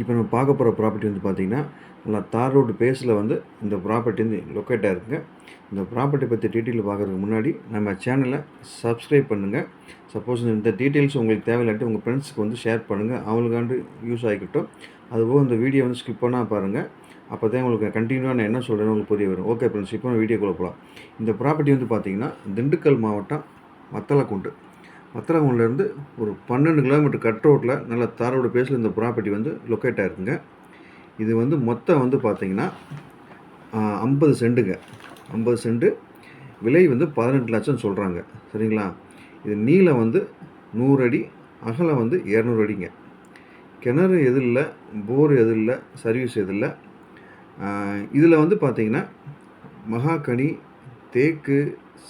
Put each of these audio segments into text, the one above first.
இப்போ நம்ம பார்க்க போகிற ப்ராப்பர்ட்டி வந்து பார்த்திங்கன்னா, நல்லா தார் ரோடு பேஸில் வந்து இந்த ப்ராப்பர்ட்டி வந்து லொக்கேட் ஆகிருக்குங்க. இந்த ப்ராப்பர்ட்டி பற்றி டீட்டெயில் பார்க்குறதுக்கு முன்னாடி நம்ம சேனலை சப்ஸ்கிரைப் பண்ணுங்கள். சப்போஸ் இந்த டீட்டெயில்ஸ் உங்களுக்கு தேவையில்லாட்டி உங்கள் ஃப்ரெண்ட்ஸுக்கு வந்து ஷேர் பண்ணுங்கள். அவங்களுக்காண்டு யூஸ் ஆகிக்கட்டும். அதுபோக இந்த வீடியோ வந்து ஸ்கிப் பண்ணால் பாருங்கள். அப்போ தான் உங்களுக்கு கண்டினியூவாக நான் என்ன சொல்கிறேன்னு உங்களுக்கு புரிய வரும். ஓகே ஃப்ரெண்ட்ஸ், இப்போ வீடியோக்குள்ளே போகலாம். இந்த ப்ராப்பர்ட்டி வந்து பார்த்திங்கன்னா, திண்டுக்கல் மாவட்டம் வத்தலக்குண்டு. வத்தலக்குண்டுலேருந்து ஒரு 12 கிலோமீட்டர் கட் ரோட்டில் நல்ல தார் ரோடு பேஸில் இந்த ப்ராப்பர்ட்டி வந்து லொக்கேட் ஆகிருக்குங்க. இது வந்து மொத்தம் வந்து பார்த்திங்கன்னா 50 சென்ட்டுங்க. 50 சென்ட்டு. விலை வந்து 18 லட்சம் சொல்கிறாங்க. சரிங்களா? இது நீளம் வந்து 100 அடி, அகலம் வந்து 200 அடிங்க. கிணறு எதுவும் இல்லை, போர் எதுவும் இல்லை, சர்வீஸ் எதுவும் இல்லை. இதில் வந்து பார்த்திங்கன்னா மகாகனி, தேக்கு,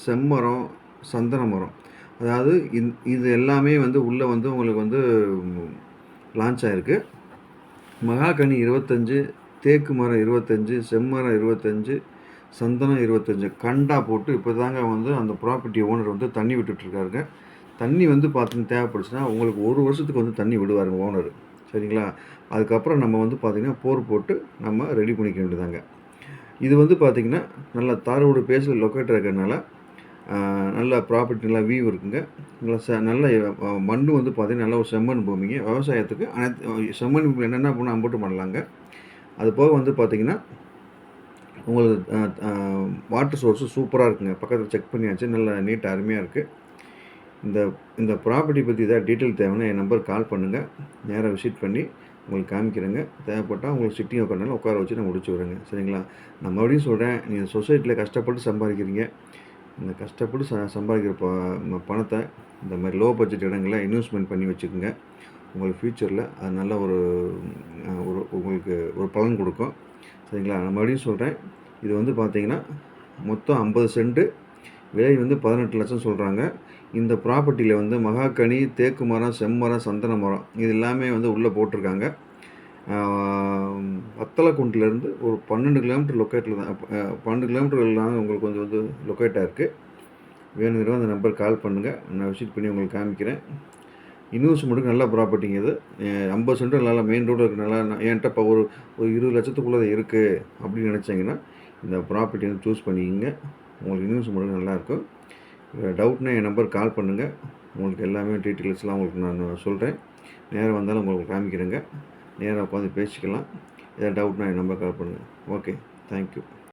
செம்மரம், சந்தன மரம், அதாவது இது எல்லாமே வந்து உள்ளே வந்து உங்களுக்கு வந்து லான்ச் ஆகிருக்கு. மகாகனி 25, தேக்கு மரம் 25, செம்மரம் 25, சந்தனம் 25 கண்டா போட்டு இப்போ தாங்க வந்து அந்த ப்ராப்பர்ட்டி ஓனர் வந்து தண்ணி விட்டுட்ருக்காருங்க. தண்ணி வந்து பார்த்திங்கன்னா தேவைப்படுச்சுன்னா உங்களுக்கு 1 வருஷத்துக்கு வந்து தண்ணி விடுவாருங்க ஓனர். சரிங்களா? அதுக்கப்புறம் நம்ம வந்து பார்த்திங்கன்னா போர் போட்டு நம்ம ரெடி பண்ணிக்க வேண்டியதாங்க. இது வந்து பார்த்திங்கன்னா நல்ல தார் ரோடு பேஸில் லொக்கேட் இருக்கிறதுனால நல்ல ப்ராப்பர்ட்டி, நல்லா வியூ இருக்குங்க. நல்ல மண் வந்து பார்த்திங்கன்னா நல்ல ஒரு செம்மண் பூமிங்க. விவசாயத்துக்கு செம்மண் பூமி என்னென்ன பண்ணால் அம்புட்டு பண்ணலாங்க. அது போக வந்து பார்த்திங்கன்னா உங்களுக்கு வாட்டர் சோர்ஸு சூப்பராக இருக்குங்க. பக்கத்தில் செக் பண்ணியாச்சு. நல்ல நீட்டாக அருமையாக இருக்குது. இந்த ப்ராப்பர்ட்டி பற்றி ஏதாவது டீட்டெயில் தேவைன்னா என் நம்பருக்கு கால் பண்ணுங்கள். நேராக விசிட் பண்ணி உங்களுக்கு காமிக்கிறேங்க. தேவைப்பட்டால் உங்களுக்கு சிட்டிங் உட்காரனாலும் உட்கார வச்சு நான் முடிச்சு விடுறேங்க. சரிங்களா? நான் மறுபடியும் சொல்கிறேன், நீங்கள் சொசைட்டியில் கஷ்டப்பட்டு சம்பாதிக்கிறீங்க. இந்த கஷ்டப்பட்டு சம்பாதிக்கிற பணத்தை இந்த மாதிரி லோ பட்ஜெட் இடங்களில் இன்வெஸ்ட்மெண்ட் பண்ணி வச்சுக்கோங்க. உங்களுக்கு ஃப்யூச்சரில் அது நல்ல ஒரு உங்களுக்கு ஒரு பலன் கொடுக்கும். சரிங்களா? நான் மறுபடியும் சொல்கிறேன், இது வந்து பார்த்திங்கன்னா மொத்தம் 50 சென்ட்டு. விலை வந்து 18 லட்சம் சொல்கிறாங்க. இந்த ப்ராப்பர்ட்டியில் வந்து மகாகனி, தேக்கு மரம், செம்மரம், சந்தன மரம் இது எல்லாமே வந்து உள்ளே போட்டிருக்காங்க. வத்தலக்குண்டுலேருந்து ஒரு 12 கிலோமீட்டர் லொக்கேட்டில் தான் 12 கிலோமீட்டர் இல்லாமல் உங்களுக்கு கொஞ்சம் வந்து லொக்கேட் ஆகிருக்கு. வேணுங்கிறவங்க அந்த நம்பருக்கு கால் பண்ணுங்கள். நான் விசிட் பண்ணி உங்களுக்கு காமிக்கிறேன். இன்வெஸ்ட்மெண்ட்டுக்கு நல்ல ப்ராப்பர்ட்டிங்க இது. 50 சென்ட்டு நல்லா மெயின் ரோடு இருக்கிறனால என்கிட்ட இப்போ ஒரு 20 லட்சத்துக்குள்ளே இருக்குது அப்படின்னு நினச்சிங்கன்னா இந்த ப்ராப்பர்ட்டி வந்து சூஸ் பண்ணிக்கிங்க. உங்களுக்கு இன்வெஸ்ட்மெண்ட்டு நல்லாயிருக்கும். டவுட்னா என் நம்பருக்கு கால் பண்ணுங்கள். உங்களுக்கு எல்லாமே டீட்டெயில்ஸ்லாம் உங்களுக்கு நான் சொல்கிறேன். நேராக வந்தாலும் உங்களுக்கு காமிக்கிறேங்க. நேராக உட்காந்து பேசிக்கலாம். ஏதாவது டவுட்னா என் நம்பருக்கு கால் பண்ணுங்கள். Okay, thank you.